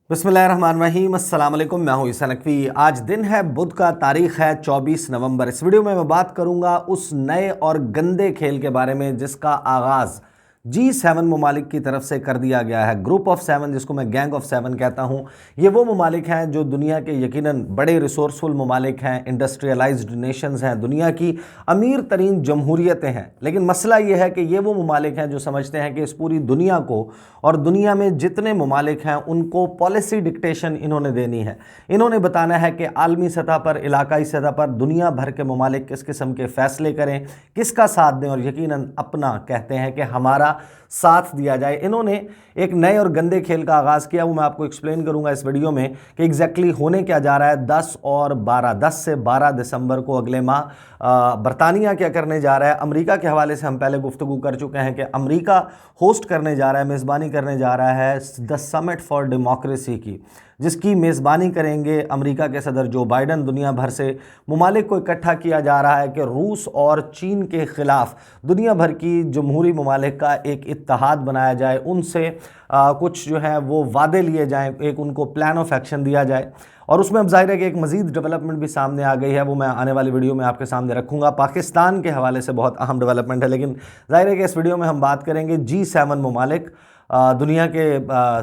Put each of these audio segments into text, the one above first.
बिस्मिल्लाहिर्रहमानिर्रहीम, अस्सलाम वालेकुम। मैं हूं ईसा नकवी। आज दिन है बुध का, तारीख है 24 नवंबर। इस वीडियो में मैं बात करूंगा उस नए और गंदे खेल के बारे में जिसका आगाज़ G7 ममालिक की तरफ से कर दिया गया है। ग्रुप ऑफ 7, जिसको मैं गैंग ऑफ 7 कहता हूं, ये वो ममालिक हैं जो दुनिया के यकीनन बड़े रिसोर्सफुल ममालिक हैं, इंडस्ट्रियलाइज्ड नेशंस हैं, दुनिया की अमीर तरीन जमहूरियतें हैं। लेकिन मसला ये है कि ये वो ममालिक हैं जो समझते हैं कि इस पूरी दुनिया को और दुनिया में जितने ममालिक हैं उनको पॉलिसी डिक्टेशन इन्होंने देनी है। इन्होंने बताना है कि आलमी सतह पर, इलाकाई सतह पर दुनिया भर के ममालिक किस किस्म के फ़ैसले करें, किसका साथ दें, और यकीनन अपना कहते हैं कि हमारा साथ दिया जाए। इन्होंने एक नए और गंदे खेल का आगाज़ किया, वो मैं आपको एक्सप्लेन करूंगा इस वीडियो में कि एग्जैक्टली होने क्या जा रहा है। 10 से 12 दिसंबर को अगले माह बरतानिया क्या करने जा रहा है। अमेरिका के हवाले से हम पहले गुफ्तगू कर चुके हैं कि अमेरिका होस्ट करने जा रहा है, मेज़बानी करने जा रहा है द समिट फॉर डेमोक्रेसी की, जिसकी मेज़बानी करेंगे अमेरिका के सदर जो बाइडन। दुनिया भर से ममालिक को इकट्ठा किया जा रहा है कि रूस और चीन के ख़िलाफ़ दुनिया भर की जमहूरी ममालिक का एक इत्तेहाद बनाया जाए, उनसे कुछ जो है वो वादे लिए जाएं, एक उनको प्लान ऑफ एक्शन दिया जाए। और उसमें अब जाहिर है कि एक मज़ीद डेवलपमेंट भी सामने आ गई है, वो मैं आने वाली वीडियो में आपके सामने रखूंगा। पाकिस्तान के हवाले से बहुत अहम डेवलपमेंट है, लेकिन जाहिर है कि इस वीडियो में हम बात करेंगे G7 ममालिक, दुनिया के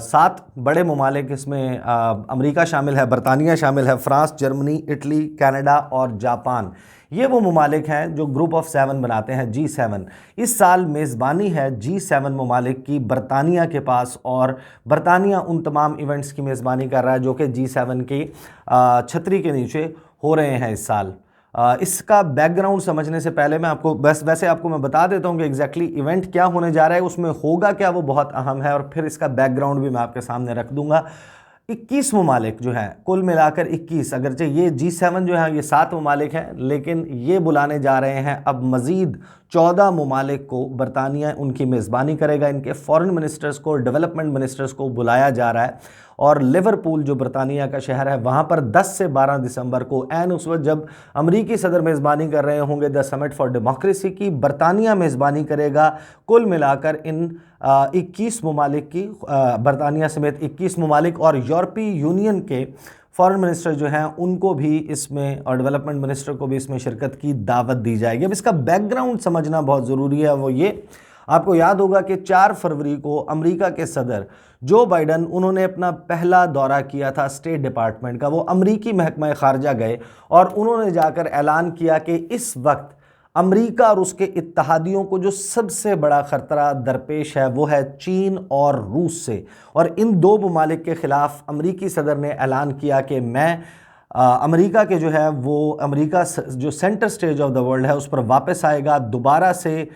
7 बड़े ममालिक। इसमें अमेरिका शामिल है, बरतानिया शामिल है, फ्रांस, जर्मनी, इटली, कनाडा और जापान। ये वो ममालिक हैं जो ग्रुप ऑफ 7 बनाते हैं, G7। इस साल मेज़बानी है G7 ममालिक की बरतानिया के पास, और बरतानिया उन तमाम इवेंट्स की मेज़बानी कर रहा है जो कि G7 की छतरी के नीचे हो रहे हैं इस साल। इसका बैकग्राउंड समझने से पहले मैं आपको वैसे आपको मैं बता देता हूं कि एग्जैक्टली इवेंट क्या होने जा रहा है, उसमें होगा क्या, वो बहुत अहम है, और फिर इसका बैकग्राउंड भी मैं आपके सामने रख दूंगा। 21 ममालिक जो हैं, कुल मिलाकर 21, अगरचे ये G7 जो है ये 7 ममालिक हैं, लेकिन ये बुलाने जा रहे हैं अब मज़ीद 14 ममालिक को। बरतानिया उनकी मेज़बानी करेगा, इनके फॉरेन मिनिस्टर्स को, डेवलपमेंट मिनिस्टर्स को बुलाया जा रहा है। और लिवरपूल जो बरतानिया का शहर है, वहाँ पर 10 से 12 दिसंबर को, ऐन उस वक्त जब अमरीकी सदर मेज़बानी कर रहे होंगे द समिट फॉर डेमोक्रेसी की, बरतानिया मेज़बानी करेगा। कुल मिलाकर इन 21 ममालिक की, बरतानिया समेत 21 ममालिक और यूरोपीय यूनियन के फॉरेन मिनिस्टर जो हैं उनको भी इसमें, और डेवलपमेंट मिनिस्टर को भी इसमें शिरकत की दावत दी जाएगी। अब इसका बैकग्राउंड समझना बहुत ज़रूरी है। वो ये, आपको याद होगा कि 4 फरवरी को अमेरिका के सदर जो बाइडन, उन्होंने अपना पहला दौरा किया था स्टेट डिपार्टमेंट का। वो अमेरिकी महकमा खारजा गए और उन्होंने जाकर ऐलान किया कि इस वक्त अमेरिका और उसके इत्तहादियों को जो सबसे बड़ा ख़तरा दरपेश है वो है चीन और रूस से। और इन 2 ममालिक के ख़िलाफ़ अमेरिकी सदर ने ऐलान किया कि मैं अमेरिका के जो है वो, अमेरिका जो centre stage of the world है उस पर वापस आएगा, दोबारा से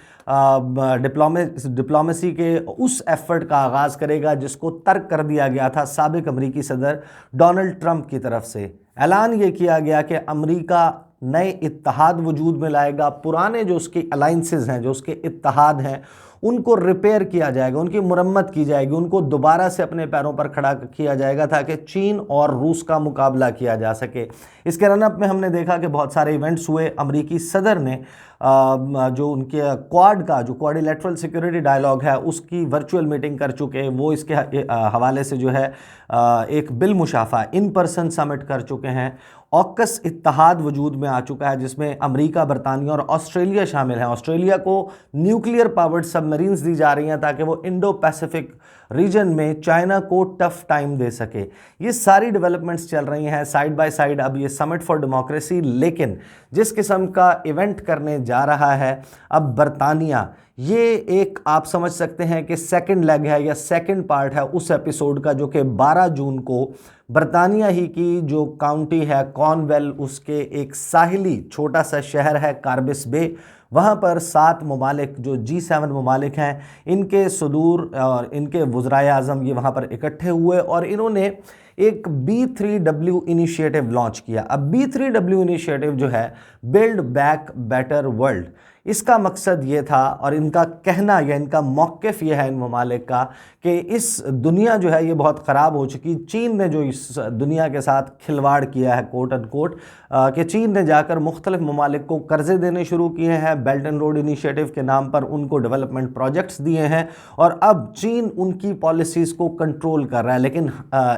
डिप्लोमेसी के उस एफर्ट का आगाज़ करेगा जिसको तर्क कर दिया गया था साबिक अमेरिकी सदर डोनाल्ड ट्रंप की तरफ से। ऐलान ये किया गया कि अमेरिका नए इत्तेहाद वजूद में लाएगा, पुराने जो उसके अलाइंसेस हैं, जो उसके इत्तेहाद हैं, उनको रिपेयर किया जाएगा, उनकी मुरम्मत की जाएगी, उनको दोबारा से अपने पैरों पर खड़ा किया जाएगा ताकि चीन और रूस का मुकाबला किया जा सके। इसके रनअप में हमने देखा कि बहुत सारे इवेंट्स हुए। अमेरिकी सदर ने जो उनके क्वाड का, जो क्वाड्रिलेटरल सिक्योरिटी डायलॉग है, उसकी वर्चुअल मीटिंग कर चुके हैं। वो इसके हवाले से जो है एक बिल मुशाफा इन पर्सन समिट कर चुके हैं। ऑकस इत्तेहाद वजूद में आ चुका है जिसमें अमेरिका, बरतानिया और ऑस्ट्रेलिया शामिल हैं। ऑस्ट्रेलिया को न्यूक्लियर पावर्ड सबमरीन्स दी जा रही हैं ताकि वो इंडो पैसिफिक रीजन में चाइना को टफ टाइम दे सके। ये सारी डेवलपमेंट्स चल रही हैं साइड बाय साइड अब ये समिट फॉर डेमोक्रेसी। लेकिन जिस किस्म का इवेंट करने जा रहा है अब बरतानिया, ये एक आप समझ सकते हैं कि सेकंड लेग है या सेकंड पार्ट है उस एपिसोड का, जो कि 12 जून को बरतानिया ही की जो काउंटी है कॉर्नवेल, उसके एक साहिली छोटा सा शहर है कार्बिस बे, वहाँ पर 7 ममालिक जो G7 ममालिक हैं, इनके सदूर और इनके वज़राए आज़म ये वहाँ पर इकट्ठे हुए और इन्होंने एक B3W इनिशिएटिव लॉन्च किया। अब B3W इनिशिएटिव जो है, बिल्ड बैक बेटर वर्ल्ड, इसका मकसद ये था और इनका कहना या इनका मौक़िफ़ ये है इन ममालिक का कि इस दुनिया जो है ये बहुत ख़राब हो चुकी। चीन ने जो इस दुनिया के साथ खिलवाड़ किया है कोट एंड कोट, कि चीन ने जाकर मुख्तलिफ ममालिक को कर्ज़े देने शुरू किए हैं, बेल्ट एंड रोड इनिशिएटिव के नाम पर उनको डेवलपमेंट प्रोजेक्ट्स दिए हैं और अब चीन उनकी पॉलिसीज़ को कंट्रोल कर रहा है। लेकिन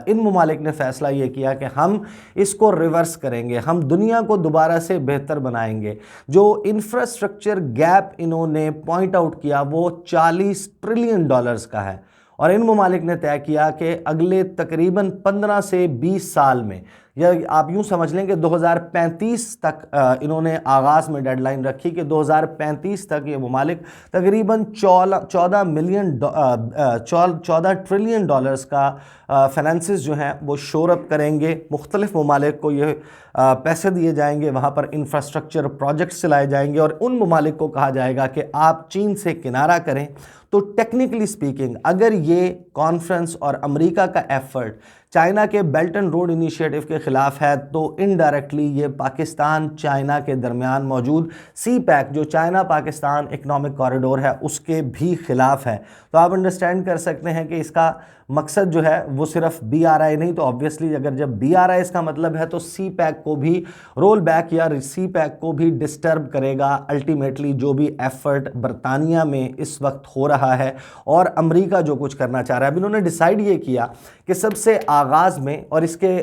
इन ममालिक ने फ़ैसला ये किया कि हम इसको रिवर्स करेंगे, हम दुनिया को दोबारा से बेहतर बनाएंगे। जो इंफ्रास्ट्रक्चर गैप इन्होंने पॉइंट आउट किया वो $40 ट्रिलियन का है और इन ममालिक ने तय किया कि अगले तकरीबन 15 से 20 साल में, या आप यूं समझ लें कि 2035 तक इन्होंने आगाज़ में डेडलाइन रखी कि 2035 तक ये ममालिक तकरीबन 14 ट्रिलियन डॉलर्स का फाइनेंसेस जो हैं वो शोर अप करेंगे। मुख्तलिफ ममालिक को ये पैसे दिए जाएंगे, वहाँ पर इंफ्रास्ट्रक्चर प्रोजेक्ट्स चलाए जाएंगे और उन ममालिक को कहा जाएगा कि आप चीन से किनारा करें। तो टेक्निकली स्पीकिंग अगर ये कॉन्फ्रेंस और अमेरिका का एफर्ट चाइना के बेल्ट एंड रोड इनिशिएटिव के ख़िलाफ़ है तो इनडायरेक्टली ये पाकिस्तान चाइना के दरमियान मौजूद CPEC जो चाइना पाकिस्तान इकनॉमिक कॉरिडोर है उसके भी ख़िलाफ़ है। तो आप अंडरस्टैंड कर सकते हैं कि इसका मकसद जो है वो सिर्फ BRI नहीं, तो ऑब्वियसली अगर जब BRI इसका मतलब है तो CPEC को भी रोल बैक या CPEC को भी डिस्टर्ब करेगा अल्टीमेटली जो भी एफर्ट बरतानिया में इस वक्त हो रहा है और अमेरिका जो कुछ करना चाह रहा है। अब इन्होंने डिसाइड ये किया कि सबसे आगाज़ में, और इसके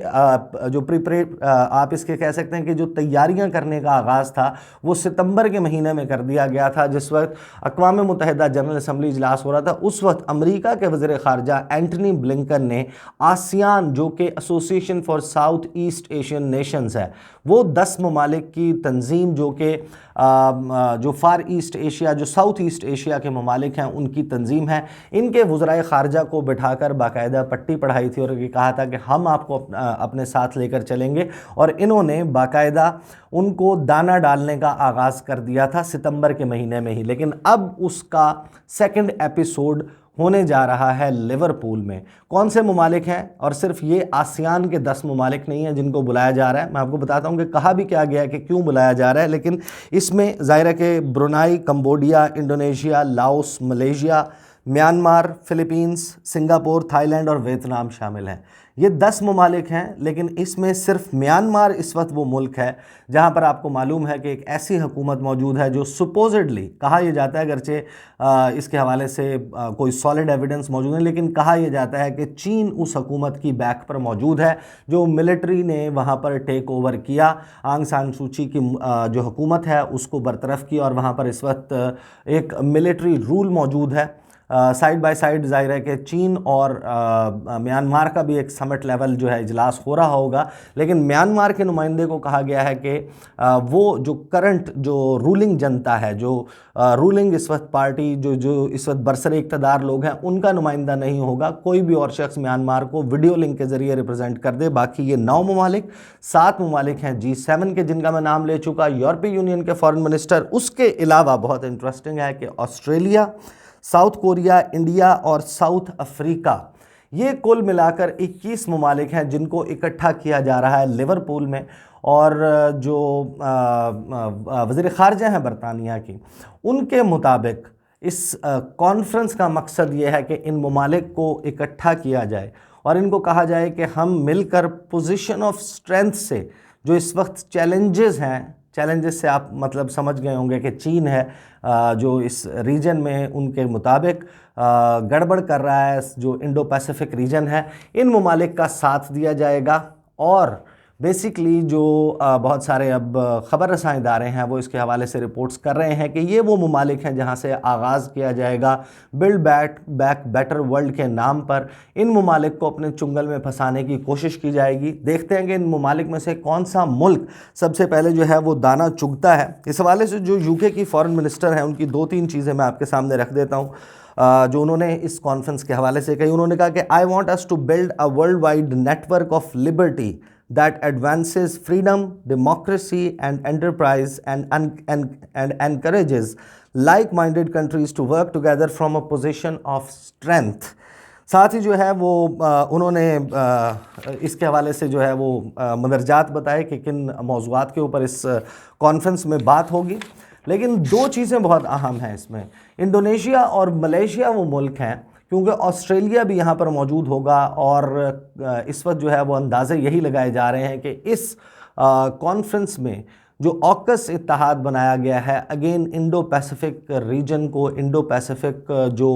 जो आप इसके कह सकते हैं कि जो तैयारियां करने का आगाज़ था वो सितंबर के महीने में कर दिया गया था, जिस वक्त अक़वाम मुत्तहिदा जनरल असम्बली इजलास हो रहा था। उस वक्त अमेरिका के वज़ीर ख़ारजा एंटनी ब्लिंकन ने आसियान जो कि association for south east Asian Nations है, वो 10 ममालिक की तंजीम जो कि जो फार ईस्ट एशिया जो साउथ ईस्ट एशिया के ममालिक हैं उनकी तंजीम है, इनके वज़राए ख़ारजा को बिठाकर बाकायदा पट्टी पढ़ाई थी और ये कहा था कि हम आपको अपने साथ लेकर चलेंगे और इन्होंने बाकायदा उनको दाना डालने का आगाज़ कर दिया था सितंबर के महीने में ही। लेकिन अब उसका सेकंड एपिसोड होने जा रहा है लिवरपूल में। कौन से ममालिक हैं, और सिर्फ ये आसियान के 10 ममालिक नहीं हैं जिनको बुलाया जा रहा है, मैं आपको बताता हूँ कि कहा भी क्या गया है कि क्यों बुलाया जा रहा है। लेकिन इसमें ज़ाहिर है कि Brunei, Cambodia, Indonesia, Laos, Malaysia, Myanmar, Philippines, Singapore, Thailand और वियतनाम शामिल हैं। ये 10 ममालिक हैं, लेकिन इसमें सिर्फ म्यांमार इस वक्त वो मुल्क है जहाँ पर आपको मालूम है कि एक ऐसी हुकूमत मौजूद है जो सुपोजिडली, कहा यह जाता है, अगरचे इसके हवाले से कोई सॉलिड एविडेंस मौजूद है, लेकिन कहा यह जाता है कि चीन उस हुकूमत की बैक पर मौजूद है जो मिलिट्री ने वहाँ पर टेक ओवर किया। आंग सान सूची की जो हुकूमत है उसको बरतरफ किया और वहाँ पर इस वक्त एक मिलिट्री रूल मौजूद है। साइड बाय साइड जाहिर है कि चीन और म्यांमार का भी एक समिट लेवल जो है इजलास हो रहा होगा, लेकिन म्यांमार के नुमाइंदे को कहा गया है कि वो जो करंट जो रूलिंग जनता है, जो रूलिंग इस वक्त पार्टी जो इस वक्त बरसरे इक़्तिदार लोग हैं, उनका नुमाइंदा नहीं होगा। कोई भी और शख्स म्यांमार को वीडियो लिंक के ज़रिए रिप्रेजेंट कर दे। बाकी ये 9 ममालिक, 7 ममालिक हैं G7 के जिनका मैं नाम ले चुका, यूरोपीय यूनियन के फॉरेन मिनिस्टर। उसके अलावा बहुत इंटरेस्टिंग है कि ऑस्ट्रेलिया, साउथ कोरिया, इंडिया और साउथ अफ्रीका, ये कुल मिलाकर 21 ममालिक हैं जिनको इकट्ठा किया जा रहा है लिवरपूल में। और जो वज़ीर ख़ारजा हैं बरतानिया की, उनके मुताबिक इस कॉन्फ्रेंस का मकसद ये है कि इन ममालिक को इकट्ठा किया जाए और इनको कहा जाए कि हम मिलकर पोजीशन ऑफ स्ट्रेंथ से जो इस वक्त चैलेंजेस हैं, चैलेंजेस से आप मतलब समझ गए होंगे कि चीन है जो इस रीजन में उनके मुताबिक गड़बड़ कर रहा है, जो इंडो पैसिफिक रीजन है, इन ममालिक का साथ दिया जाएगा। और बेसिकली जो बहुत सारे अब ख़बर रसां इदारे हैं वो इसके हवाले से रिपोर्ट्स कर रहे हैं कि ये वो ममालिक हैं जहाँ से आगाज़ किया जाएगा बिल्ड बैक बेटर वर्ल्ड के नाम पर। इन ममालिक को अपने चुंगल में फंसाने की कोशिश की जाएगी। देखते हैं कि इन ममालिक में से कौन सा मुल्क सबसे पहले जो है वो दाना चुगता है। इस हवाले से जो UK की फॉरेन मिनिस्टर हैं उनकी 2-3 चीज़ें मैं आपके सामने रख देता हूँ जो उन्होंने इस कॉन्फ्रेंस के हवाले से कही। उन्होंने कहा कि I want us to build a world wide network of liberty that advances freedom, democracy and enterprise and encourages like-minded countries to work together from a position of strength। साथ ही जो है वो उन्होंने इसके हवाले से जो है वो मदरजात बताए कि किन मौज़ूआत के ऊपर इस कॉन्फ्रेंस में बात होगी। लेकिन दो चीज़ें बहुत अहम हैं इसमें। इंडोनेशिया और मलेशिया वो मुल्क हैं, क्योंकि ऑस्ट्रेलिया भी यहाँ पर मौजूद होगा, और इस वक्त जो है वो अंदाज़े यही लगाए जा रहे हैं कि इस कॉन्फ्रेंस में जो ऑकस इत्तेहाद बनाया गया है, अगेन इंडो पैसिफिक रीजन को, इंडो पैसिफिक जो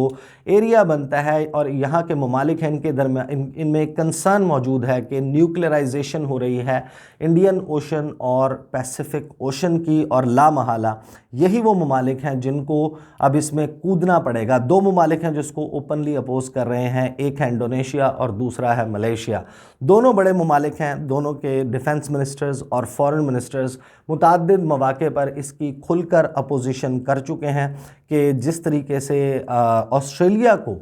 एरिया बनता है और यहाँ के ममालिक हैं, इनके दरमियान इनमें एक कंसर्न मौजूद है कि न्यूक्लियराइजेशन हो रही है इंडियन ओशन और पैसिफिक ओशन की, और लामहला यही वो ममालिक हैं जिनको अब इसमें कूदना पड़ेगा। दो ममालिक हैं जिसको ओपनली अपोज कर रहे हैं, एक है इंडोनेशिया और दूसरा है मलेशिया। दोनों बड़े ममालिक हैं, दोनों के डिफेंस मिनिस्टर्स और फॉरेन मिनिस्टर्स मुतअद्दिद मौके पर इसकी खुलकर अपोजिशन कर चुके हैं कि जिस तरीके से ऑस्ट्रेलिया को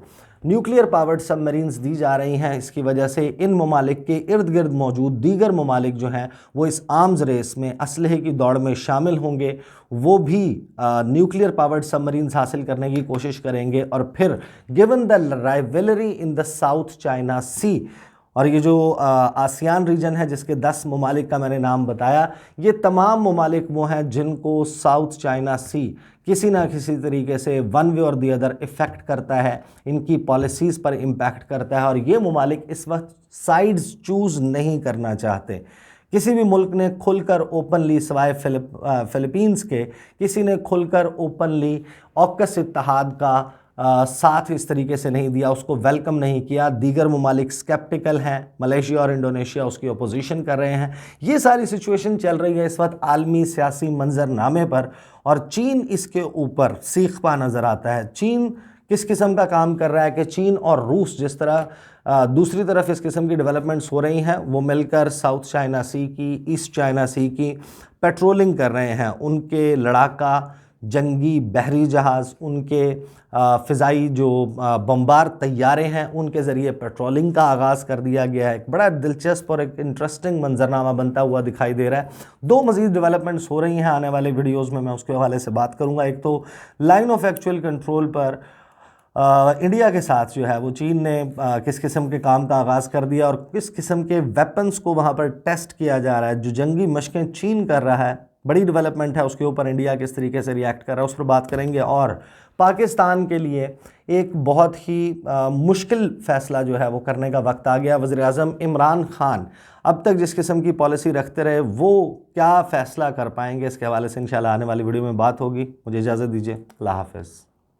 न्यूक्लियर पावर्ड सबमरीन्स दी जा रही हैं, इसकी वजह से इन ममालिक के इर्द गिर्द मौजूद दीगर ममालिक जो हैं वो इस आर्म्स रेस में, असलहे की दौड़ में शामिल होंगे। वो भी न्यूक्लियर पावर्ड सबमरीन्स हासिल करने की कोशिश करेंगे, और फिर given the rivalry in the South China Sea, और ये जो आसियान रीजन है जिसके 10 ममालिक का मैंने नाम बताया, ये तमाम ममालिक वो हैं जिनको साउथ चाइना सी किसी ना किसी तरीके से वन वे और दी अदर इफ़ेक्ट करता है, इनकी पॉलिसीज़ पर इम्पैक्ट करता है। और ये ममालिक इस वक्त साइड्स चूज़ नहीं करना चाहते। किसी भी मुल्क ने खुलकर ओपनली, सिवाय फिलीपींस के, किसी ने खुलकर ओपनली ऑकस इत्तेहाद का साथ इस तरीके से नहीं दिया, उसको वेलकम नहीं किया। दीगर ममालिक स्केप्टिकल हैं, मलेशिया और इंडोनेशिया उसकी अपोजिशन कर रहे हैं। ये सारी सिचुएशन चल रही है इस वक्त आलमी सियासी मंजरनामे पर, और चीन इसके ऊपर सीख पा नज़र आता है। चीन किस किस्म का काम कर रहा है कि चीन और रूस जिस तरह दूसरी तरफ इस किस्म की डेवलपमेंट्स हो रही हैं, वो मिलकर साउथ चाइना सी की, ईस्ट चाइना सी की पेट्रोलिंग कर रहे हैं। उनके लड़ाका जंगी बहरी जहाज़, उनके फ़िज़ाई जो बम्बार तैयारे हैं, उनके ज़रिए पेट्रोलिंग का आगाज़ कर दिया गया है। एक बड़ा दिलचस्प और एक इंटरेस्टिंग मंजरनामा बनता हुआ दिखाई दे रहा है। दो मज़ीद डेवलपमेंट्स हो रही हैं, आने वाले वीडियोज़ में मैं उसके हवाले से बात करूँगा। एक तो लाइन ऑफ एक्चुअल कंट्रोल पर इंडिया के साथ जो है वो चीन ने किस किस्म के काम का आगाज़ कर दिया, और किस किस्म के वेपन्स को वहाँ पर टेस्ट किया जा रहा है। जो जंगी मशकें चीन कर रहा है, बड़ी डेवलपमेंट है, उसके ऊपर इंडिया किस तरीके से रिएक्ट कर रहा है उस पर बात करेंगे। और पाकिस्तान के लिए एक बहुत ही मुश्किल फ़ैसला जो है वो करने का वक्त आ गया। वज़ीर-ए-आज़म इमरान खान अब तक जिस किस्म की पॉलिसी रखते रहे, वो क्या फ़ैसला कर पाएंगे, इसके हवाले से इंशाल्लाह आने वाली वीडियो में बात होगी। मुझे इजाज़त दीजिए, अल्लाह हाफ़िज़।